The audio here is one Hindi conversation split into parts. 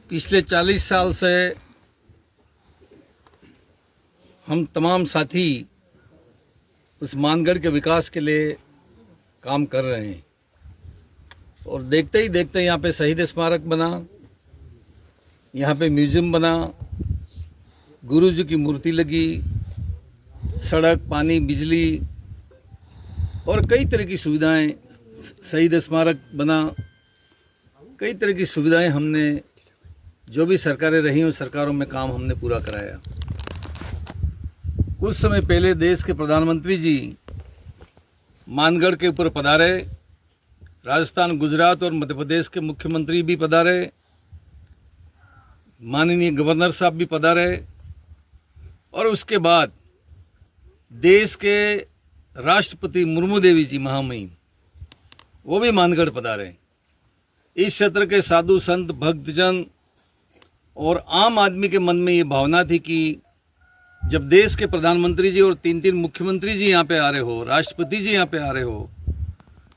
पिछले 40 साल से हम तमाम साथी उस मानगढ़ के विकास के लिए काम कर रहे हैं और देखते ही देखते यहाँ पे शहीद स्मारक बना, यहाँ पे म्यूजियम बना, गुरुजी की मूर्ति लगी, सड़क, पानी, बिजली और कई तरह की सुविधाएं, शहीद स्मारक बना, कई तरह की सुविधाएं हमने जो भी सरकारें रही उन सरकारों में काम हमने पूरा कराया। कुछ समय पहले देश के प्रधानमंत्री जी मानगढ़ के ऊपर पधारे, राजस्थान, गुजरात और मध्य प्रदेश के मुख्यमंत्री भी पधारे, माननीय गवर्नर साहब भी पधारे और उसके बाद देश के राष्ट्रपति मुर्मू देवी जी महामहिम वो भी मानगढ़ पधारे। इस क्षेत्र के साधु संत, भक्तजन और आम आदमी के मन में ये भावना थी कि जब देश के प्रधानमंत्री जी और तीन मुख्यमंत्री जी यहाँ पे आ रहे हो, राष्ट्रपति जी यहाँ पे आ रहे हो,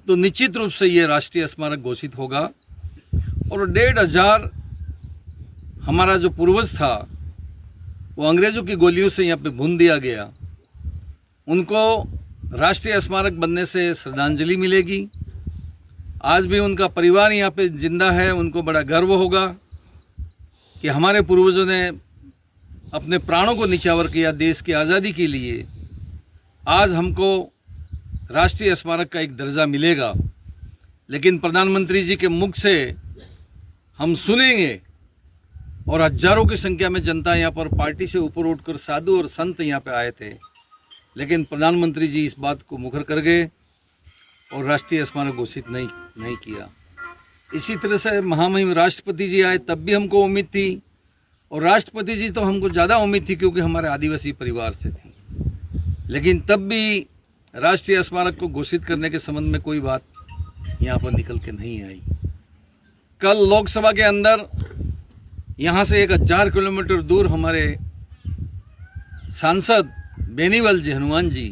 तो निश्चित रूप से ये राष्ट्रीय स्मारक घोषित होगा। और 1500 हमारा जो पूर्वज था वो अंग्रेज़ों की गोलियों से यहाँ पे भून दिया गया, उनको राष्ट्रीय स्मारक बनने से श्रद्धांजलि मिलेगी। आज भी उनका परिवार यहाँ पे जिंदा है, उनको बड़ा गर्व होगा कि हमारे पूर्वजों ने अपने प्राणों को निछावर किया देश की आज़ादी के लिए। आज हमको राष्ट्रीय स्मारक का एक दर्जा मिलेगा, लेकिन प्रधानमंत्री जी के मुख से हम सुनेंगे और हजारों की संख्या में जनता यहाँ पर पार्टी से ऊपर उठकर साधु और संत यहाँ पे आए थे, लेकिन प्रधानमंत्री जी इस बात को मुखर कर गए और राष्ट्रीय स्मारक घोषित नहीं किया। इसी तरह से महामहिम राष्ट्रपति जी आए, तब भी हमको उम्मीद थी, और राष्ट्रपति जी तो हमको ज़्यादा उम्मीद थी क्योंकि हमारे आदिवासी परिवार से थी, लेकिन तब भी राष्ट्रीय स्मारक को घोषित करने के संबंध में कोई बात यहाँ पर निकल के नहीं आई। कल लोकसभा के अंदर यहाँ से 1000 किलोमीटर दूर हमारे सांसद बेनीवाल जी, हनुमान जी,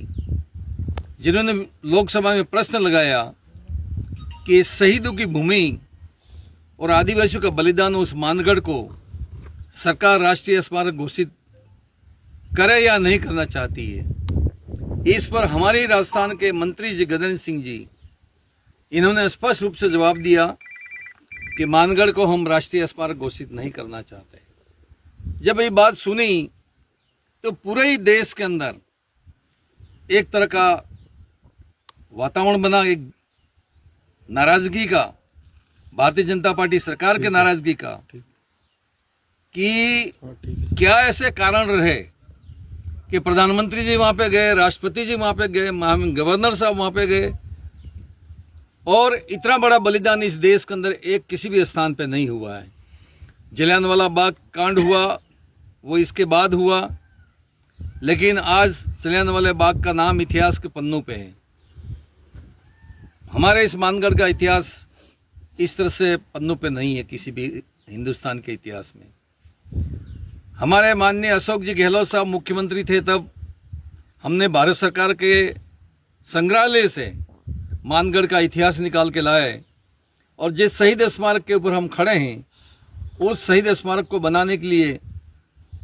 जिन्होंने लोकसभा में प्रश्न लगाया कि शहीदों की भूमि और आदिवासियों का बलिदान उस मानगढ़ को सरकार राष्ट्रीय स्मारक घोषित करे या नहीं करना चाहती है। इस पर हमारे राजस्थान के मंत्री जी गजेंद्र सिंह जी, इन्होंने स्पष्ट रूप से जवाब दिया कि मानगढ़ को हम राष्ट्रीय स्मारक घोषित नहीं करना चाहते। जब ये बात सुनी तो पूरे ही देश के अंदर एक तरह का वातावरण बना, एक नाराजगी का, भारतीय जनता पार्टी सरकार के नाराजगी का, कि क्या ऐसे कारण रहे कि प्रधानमंत्री जी वहाँ पे गए, राष्ट्रपति जी वहाँ पे गए, गवर्नर साहब वहाँ पे गए और इतना बड़ा बलिदान इस देश के अंदर एक किसी भी स्थान पे नहीं हुआ है। जलियांवाला बाग कांड हुआ वो इसके बाद हुआ, लेकिन आज जलियांवाला बाग का नाम इतिहास के पन्नों पे है। हमारे इस मानगढ़ का इतिहास इस तरह से पन्नों पे नहीं है किसी भी हिंदुस्तान के इतिहास में। हमारे माननीय अशोक जी गहलोत साहब मुख्यमंत्री थे, तब हमने भारत सरकार के संग्रहालय से मानगढ़ का इतिहास निकाल के लाए और जिस शहीद स्मारक के ऊपर हम खड़े हैं उस शहीद स्मारक को बनाने के लिए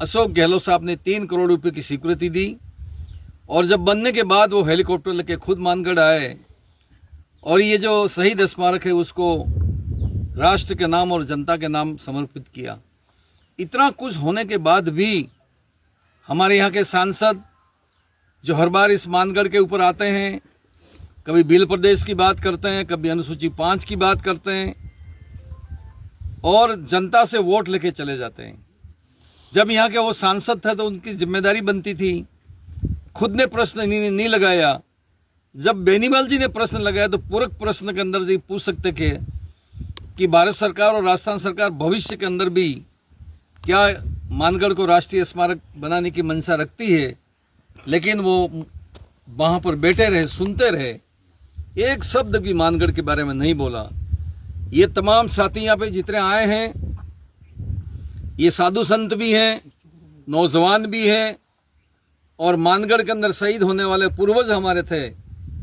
अशोक गहलोत साहब ने 3 करोड़ रुपए की स्वीकृति दी। और जब बनने के बाद वो हेलीकॉप्टर लेके खुद मानगढ़ आए और ये जो शहीद स्मारक है उसको राष्ट्र के नाम और जनता के नाम समर्पित किया। इतना कुछ होने के बाद भी हमारे यहाँ के सांसद जो हर बार इस मानगढ़ के ऊपर आते हैं, कभी भील प्रदेश की बात करते हैं, कभी अनुसूची 5 की बात करते हैं और जनता से वोट लेके चले जाते हैं। जब यहाँ के वो सांसद थे तो उनकी जिम्मेदारी बनती थी, खुद ने प्रश्न नहीं लगाया। जब बेनीवाल जी ने प्रश्न लगाया तो पूरक प्रश्न के अंदर जी पूछ सकते थे कि भारत सरकार और राजस्थान सरकार भविष्य के अंदर भी क्या मानगढ़ को राष्ट्रीय स्मारक बनाने की मंशा रखती है, लेकिन वो वहाँ पर बैठे रहे, सुनते रहे, एक शब्द भी मानगढ़ के बारे में नहीं बोला। ये तमाम साथी यहाँ पे जितने आए हैं, ये साधु संत भी हैं, नौजवान भी हैं और मानगढ़ के अंदर शहीद होने वाले पूर्वज हमारे थे,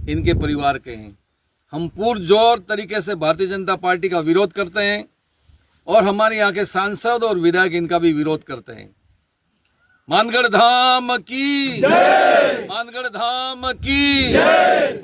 इनके परिवार के हैं। हम पुरजोर तरीके से भारतीय जनता पार्टी का विरोध करते हैं और हमारे यहाँ के सांसद और विधायक इनका भी विरोध करते हैं। मानगढ़ धाम की जय, मानगढ़ धाम की जय।